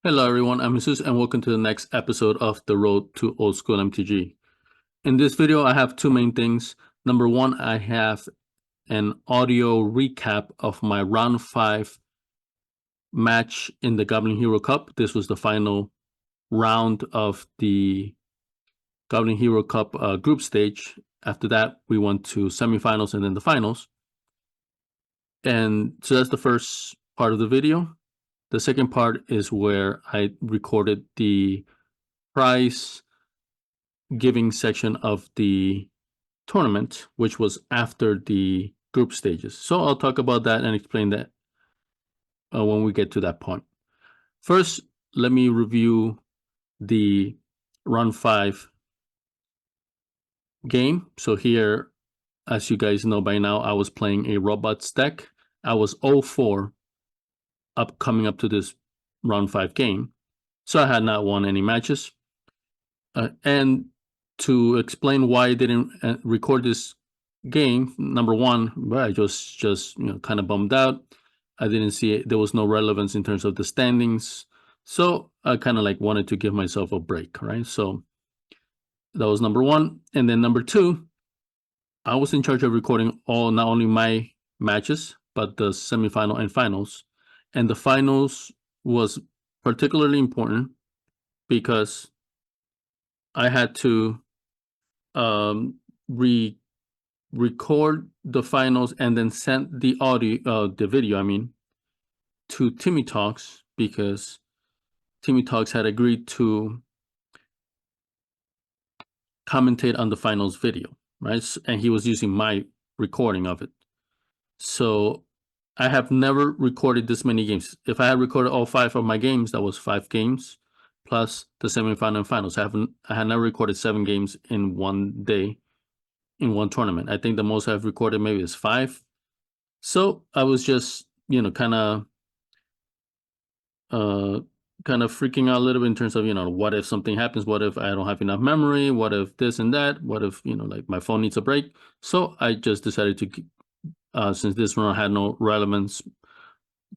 Hello everyone, I'm Jesus and welcome to the next episode of The Road to Old School MTG. In this video, I have two main things. Number one, I have an audio recap of my round 5 match in the Goblin Hero Cup. This was the final round of the Goblin Hero Cup group stage. After that, we went to semifinals and then the finals. And so that's the first part of the video. The second part is where I recorded the prize giving section of the tournament, which was after the group stages. So I'll talk about that and explain that when we get to that point. First, let me review the round 5 game. So here, as you guys know by now, I was playing a robots deck. I was 0-4 coming up to this round 5 game. So I had not won any matches. And to explain why I didn't record this game, number one, I just kind of bummed out. I didn't see it. There was no relevance in terms of the standings. So I kind of like wanted to give myself a break, right? So that was number one. And then number two, I was in charge of recording not only my matches, but the semifinal and finals. And the finals was particularly important because I had to record the finals and then send the audio, the video, to Timmy Talks, because Timmy Talks had agreed to commentate on the finals video, right? And he was using my recording of it. So I have never recorded this many games. If I had recorded all 5 of my games, that was 5 games plus the semifinal and finals. I had never recorded 7 games in one day in one tournament. I think the most I've recorded maybe is 5. So I was just, kind of freaking out a little bit in terms of, what if something happens? What if I don't have enough memory? What if this and that? What if, like my phone needs a break? So I just decided to, since this one had no relevance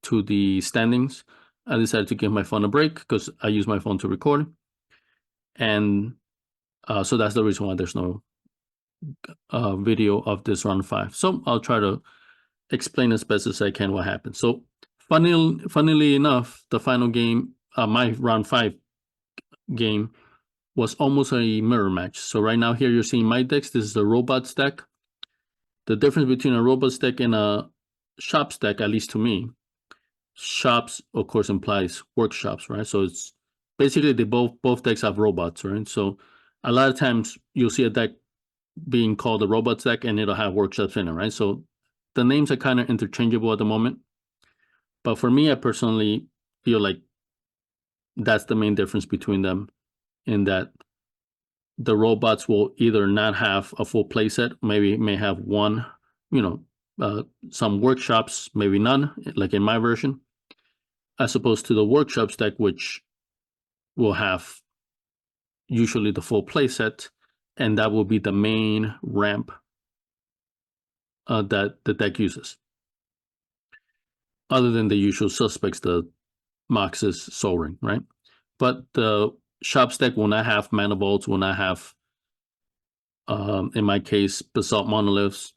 to the standings, I decided to give my phone a break because I use my phone to record. And so that's the reason why there's no video of this round 5. So I'll try to explain as best as I can what happened. So funnily enough, the final game, my round 5 game, was almost a mirror match. So right now here you're seeing my decks. This is the robots deck. The difference between a robots deck and a shops deck, at least to me, shops of course implies workshops, right? So it's basically they both decks have robots, right? So a lot of times you'll see a deck being called a robots deck and it'll have workshops in it, right? So the names are kind of interchangeable at the moment. But for me, I personally feel like that's the main difference between them, in that the robots will either not have a full playset, maybe may have one, some workshops, maybe none, like in my version, as opposed to the workshops deck, which will have usually the full playset, and that will be the main ramp that the deck uses. Other than the usual suspects, the Moxes, Sol Ring, right? But the shops deck will not have mana bolts, will not have, in my case, basalt monoliths.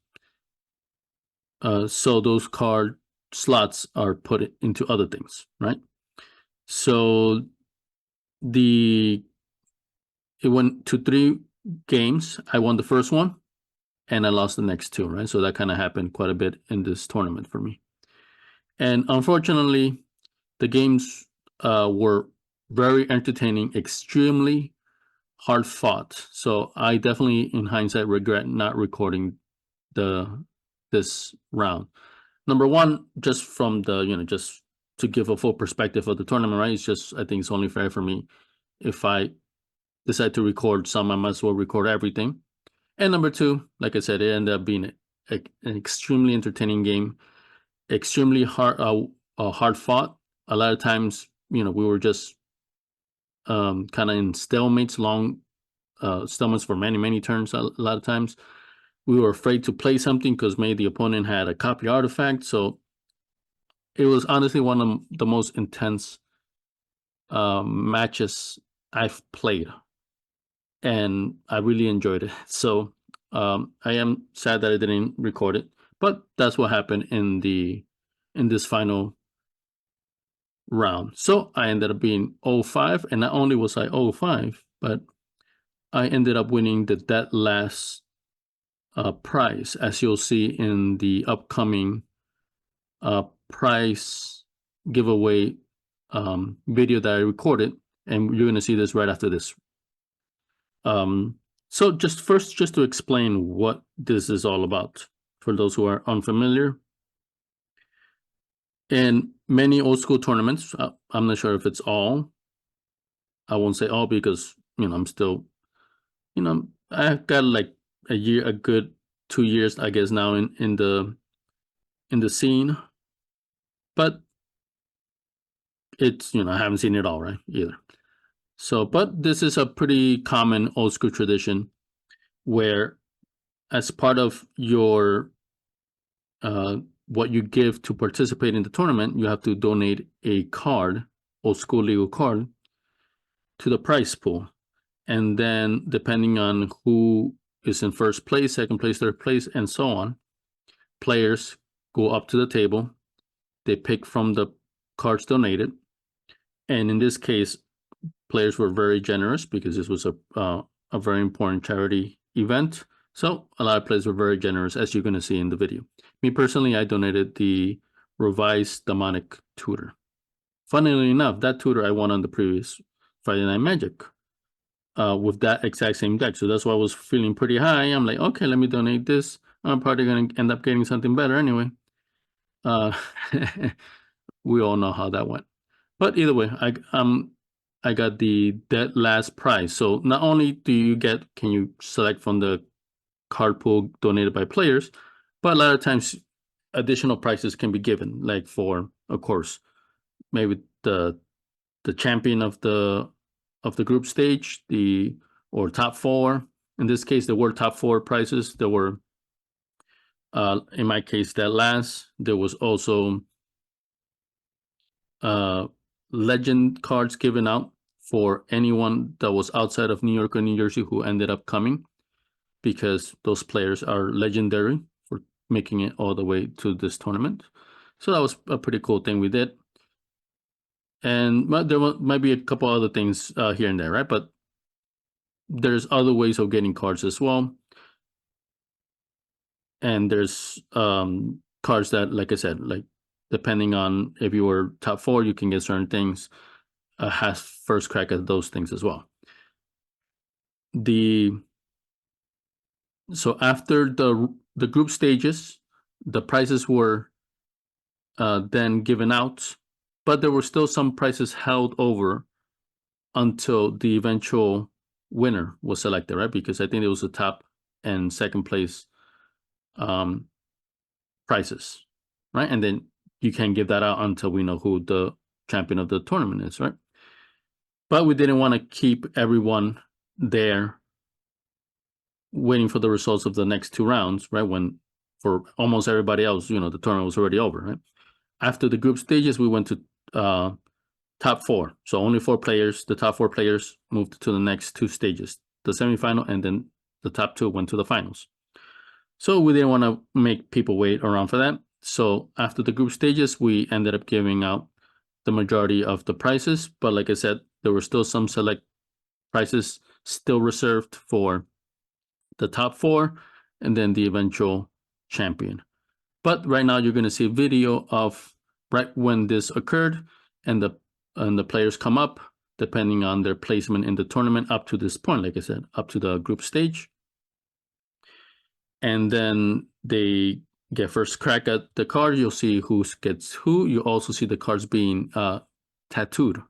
So those card slots are put into other things, right? So it went to 3 games. I won the first one and I lost the next 2, right? So that kind of happened quite a bit in this tournament for me. And unfortunately, the games were very entertaining, extremely hard fought. So I definitely, in hindsight, regret not recording this round. Number one, just from the, just to give a full perspective of the tournament, right? It's just, I think it's only fair for me if I decide to record some, I might as well record everything. And number two, like I said, it ended up being an extremely entertaining game, extremely hard fought. A lot of times, we were just kind of in stalemates, long stalemates for many turns. A lot of times we were afraid to play something because maybe the opponent had a copy artifact. So it was honestly one of the most intense matches I've played, and I really enjoyed it. So I am sad that I didn't record it, but that's what happened in this final round. So I ended up being 0-5, and not only was I 0-5, but I ended up winning that last prize, as you'll see in the upcoming prize giveaway video that I recorded, and you're going to see this right after this. So just to explain what this is all about for those who are unfamiliar. In many old school tournaments, I'm not sure if it's all. I won't say all because I'm still, I've got like a good 2 years, I guess, now in the scene, but it's I haven't seen it all right either. So, but this is a pretty common old school tradition where, as part of your what you give to participate in the tournament, you have to donate a card, old school legal card, to the prize pool. And then depending on who is in first place, second place, third place, and so on, players go up to the table. They pick from the cards donated. And in this case, players were very generous because this was a very important charity event. So a lot of players were very generous, as you're going to see in the video. Me personally, I donated the revised demonic tutor. Funnily enough, that tutor I won on the previous Friday Night Magic with that exact same deck. So that's why I was feeling pretty high. I'm like, okay, let me donate this. I'm probably going to end up getting something better anyway. We all know how that went. But either way, I got that last prize. So not only can you select from the card pool donated by players, but a lot of times additional prizes can be given, like for, of course, maybe the champion of the group stage, or top four. In this case, there were top four prizes. There were, in my case, that last. There was also legend cards given out for anyone that was outside of New York or New Jersey who ended up coming, because those players are legendary for making it all the way to this tournament. So that was a pretty cool thing we did. And there might be a couple other things here and there, right? But there's other ways of getting cards as well. And there's cards that, like I said, like depending on if you were top four, you can get certain things. Has first crack at those things as well. So after the group stages, the prizes were then given out, but there were still some prizes held over until the eventual winner was selected, right? Because I think it was the top and second place prizes, right? And then you can't give that out until we know who the champion of the tournament is, right? But we didn't want to keep everyone there waiting for the results of the next two rounds, right? When for almost everybody else, the tournament was already over, right? After the group stages, we went to top four. So only four players, the top four players moved to the next two stages, the semifinal, and then the top two went to the finals. So we didn't want to make people wait around for that. So after the group stages, we ended up giving out the majority of the prizes. But like I said, there were still some select prizes still reserved for the top four and then the eventual champion. But right now you're going to see a video of right when this occurred, and the players come up depending on their placement in the tournament up to this point, like I said, up to the group stage. And then they get first crack at the card. You'll see who gets who. You also see the cards being tattooed,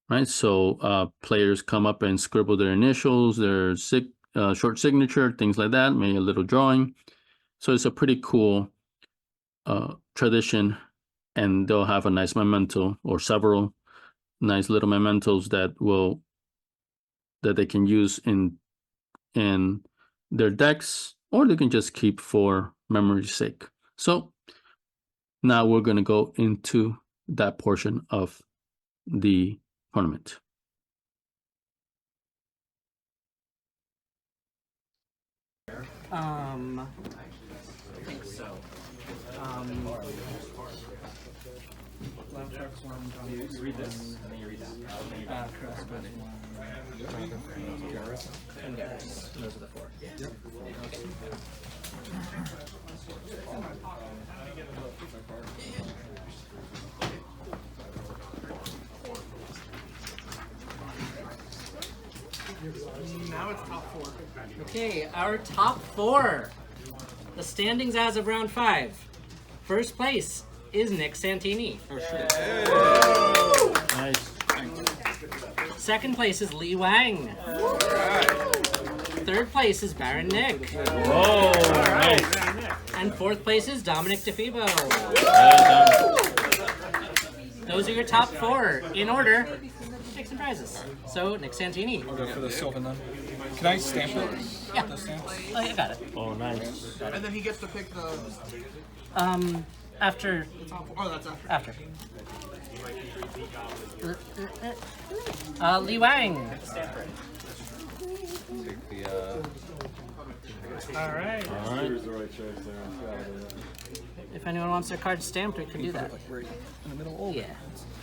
right? So players come up and scribble their initials, their short signature, things like that, maybe a little drawing. So it's a pretty cool tradition, and they'll have a nice memento or several nice little mementos that they can use in their decks, or they can just keep for memory's sake. So now we're going to go into that portion of the tournament. I think so. Love Sharks 1, you read this, and then you read that. Cross one, and Garrus. Those are the 4. Yep. Now it's top 4. Okay, our top 4. The standings as of round 5. First place is Nick Santini. Nice. Second place is Lee Wang. Third place is Baron Nick. Oh, nice. And fourth place is Dominic DeFibo. Those are your top 4 in order. Take some prizes. So Nick Santini. I'll go for the Sylvan then. Can I stamp it? Yeah. The stamps? Oh, you got it. Oh, nice. And then he gets to pick the. After. Oh, that's after. Lee Wang. All right. All right. If anyone wants their card stamped, we can do that. Right in the middle. Oh, Yeah.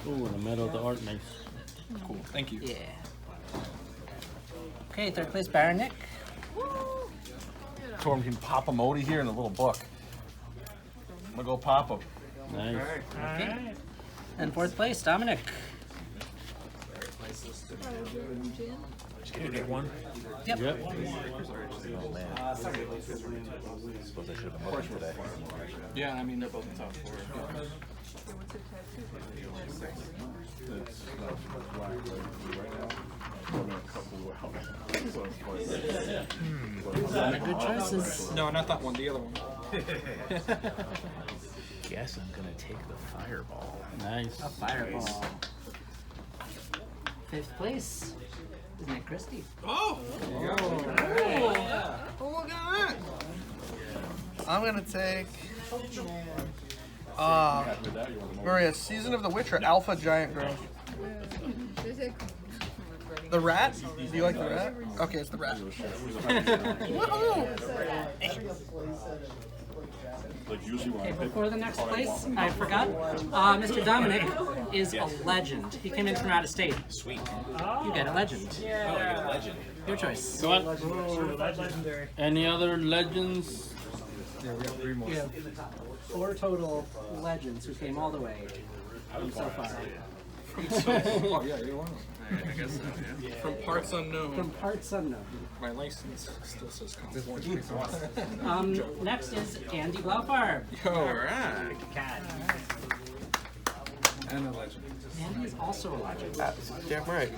Ooh, in the middle of the art, nice. cool. Thank you. Yeah. Okay, third place, Baron Nick. Told him he can pop a Modi here in a little book. I'm gonna go pop him. Nice. Okay. And fourth place, Dominic. Can you get one? Yep. Yep. Oh man. Suppose I should have been looking today. Yeah, I mean, they're both top 4. Good choices. No, not that one, the other one. Guess I'm gonna take the fireball. Nice. A fireball. Fifth place is Nick Christie. Oh! Oh, look at that! I'm gonna take. Maria, Season of the Witcher, Alpha Giant Growth. The rat? Do you like the rat? Okay, it's the rat. Okay, before the next place, I forgot. Mr. Dominic is a legend. He came in from out of state. Sweet. You get a legend. Oh, you get a legend. Your choice. Go on. Legendary. Any other legends? Yeah, we got 3 more. We have 4 total legends who came all the way from so far. Oh, yeah, you're one of them. I guess so, yeah. From parts unknown. From parts unknown. My license still says California. Next is Andy Blaufarb. Alright. Cat. And a legend. Andy is also a legend. Damn right.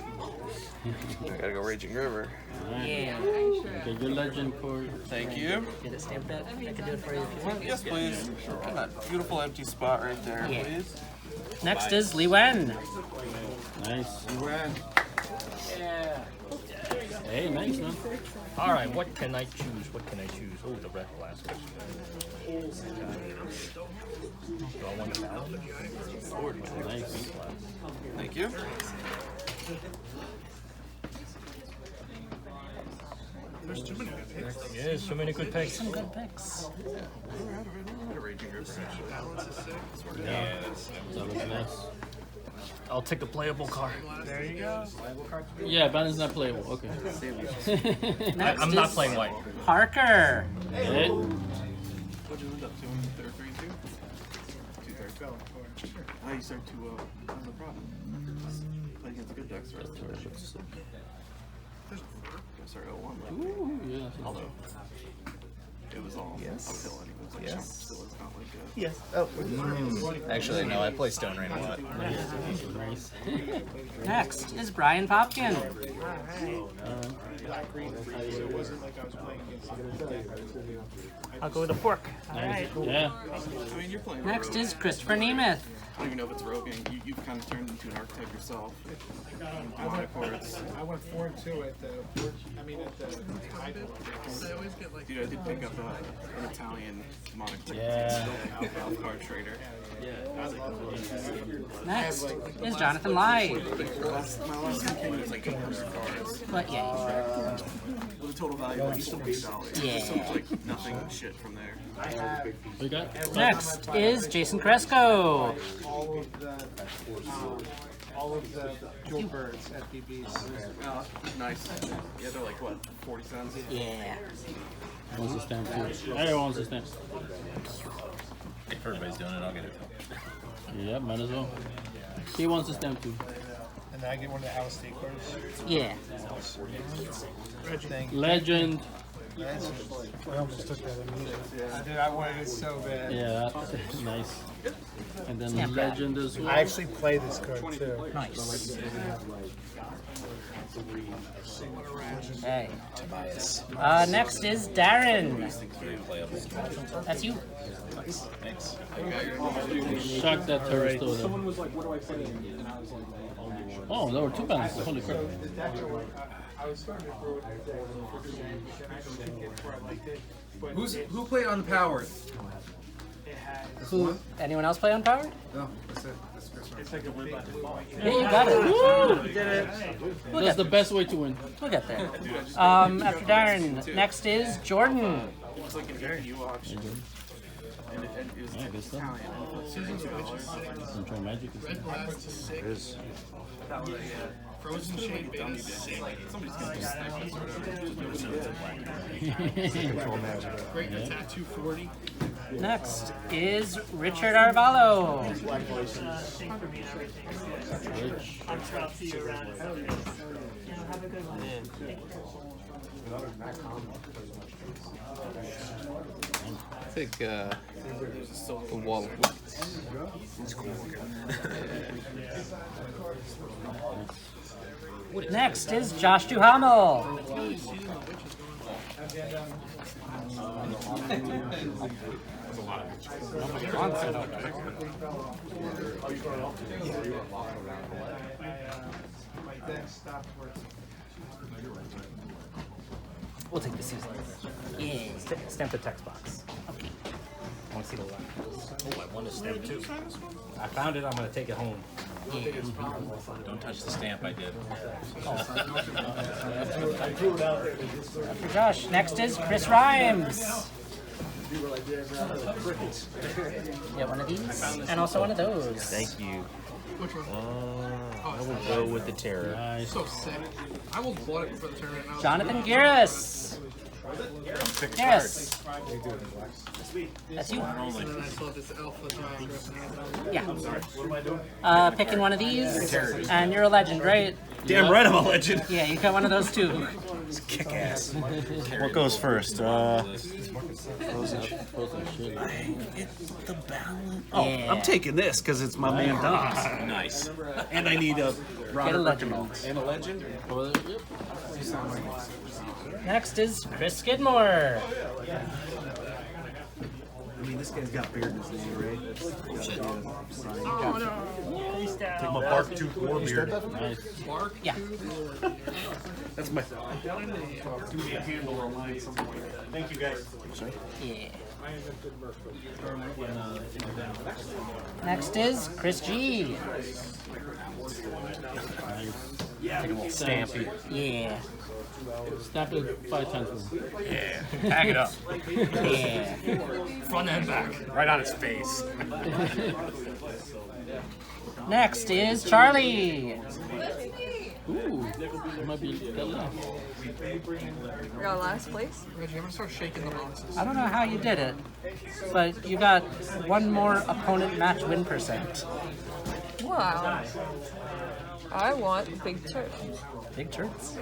I gotta go Raging River. Yeah. Okay, your legend cord. Thank you. Get it stamped up. I can do it for you if you want. Yes, please. That beautiful empty spot right there, Yeah. please. Next is Lee Wen. Nice. Yeah. Hey, nice, man. All right, what can I choose? What can I choose? Oh, the red blasters. Do I want the paladin? Nice. Thank you. Yes, so many good picks. Some good picks. Yeah. That looks nice. I'll take the playable card. There you go. Yeah, Balance not playable. Okay. Next I'm not is playing white. Parker. Okay. What'd you end up doing in 3rd grade too? 2/3 fell. Oh, you start 2-0. That's the problem. Play against good decks, right? Start 0-1. Ooh, yeah. Although, it was all uphill anyway. It was like still is not like Yes. Oh. Actually, no, I play Stone Rain a lot. Nice. Next is Brian Popkin. I'll go with a fork. Nice. Yeah. I mean, you're playing. Next is Christopher Nemeth. I don't even know if it's roguing. You've kind of turned into an archetype yourself. I went 4-2 at the. I mean, at the title. I always get like. Dude, I did pick up an Italian Moniker. Yeah. Elf card trader. Next is Jonathan Lai. My last one came in was like 800 cards. But yeah, With a total value of like $8. Yeah. So it's like nothing shit from there. We got next is Jason Cresco. All of the jewel birds at BB's. Nice. Yeah, they're like what, 40 cents? Yeah. wants to stamp too. Everyone wants to stamp. If everybody's doing it, I'll get it. Yep, might as well. He wants to stamp too. And then I get one of the out of state cards. Yeah. Thank you. Legend. I almost took that immediately. Dude, I wanted it so bad. Yeah, nice. And then Stamp that. legend as well. I actually play this card too. Nice. Okay. Next is Darren. That's you. Thanks. Shocked that Terra's still there. Oh, there were 2 panels. Holy crap. I was starting to throw it where I liked it. But Who played on the power? it had Who? Anyone else play Unpowered? No, that's it. That's the first one. it's like a big Yeah, you got it. Woo! You did it. That's the best way to win. We'll get there. After Darren, next is Jordan. It was like an APU auction. And it was Yeah, good stuff. Italian. $62. Control magic is Frozen Shade Beta 6. Somebody's gonna just snipe us or whatever. Great attack 240. Next is Richard Arvalo. I think the wall. Next is Josh Duhamel. My deck stopped working. We'll take the season. Yeah. Stamp the text box. Okay. I want to see the line. Oh, I want to stamp too. I found it. I'm going to take it home. Don't touch the stamp I did. For Josh, next is Chris Rhymes. Yeah, one of these, and also one of those. Thank you. Which one? I will go with the terror. nice. So sick. I will bought it before the tournament. Now. Jonathan Garris. Yes. That's you. And then I saw this alpha time. Yeah. Picking one of these, and you're a legend, right? Damn right I'm a legend. Yeah, you got one of those too. Kick ass. What goes first? Frozen shit. The balance. Oh, Yeah. I'm taking this because it's my man Dom's. Nice. And I need a Get a Robert legend. and a legend. Oh, yep. Next is Chris Skidmore. I mean, this guy's got beard in his name, right? Oh My bark tooth war beard. Nice. Yeah. That's my. Do me a handle or a line somewhere. Thank you guys. Yeah. Next is Chris G. Stampy. Yeah. Stamp it 5 times more. Yeah. Tag it up. Yeah. Front and back. Right on its face. Next is Charlie. Ooh, it might be that left. We got last place. Reggie, I'm gonna start shaking the boxes. I don't know how you did it, but you got one more opponent match win percent. Wow. I want big turd. Big turds.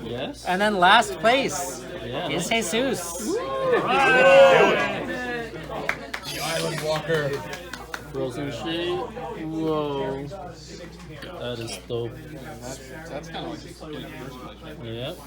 Yes. And then last place Yeah. is Jesus. The Island Walker. Frozen shade. Whoa. That is dope. That's kind of like the first place. Yep.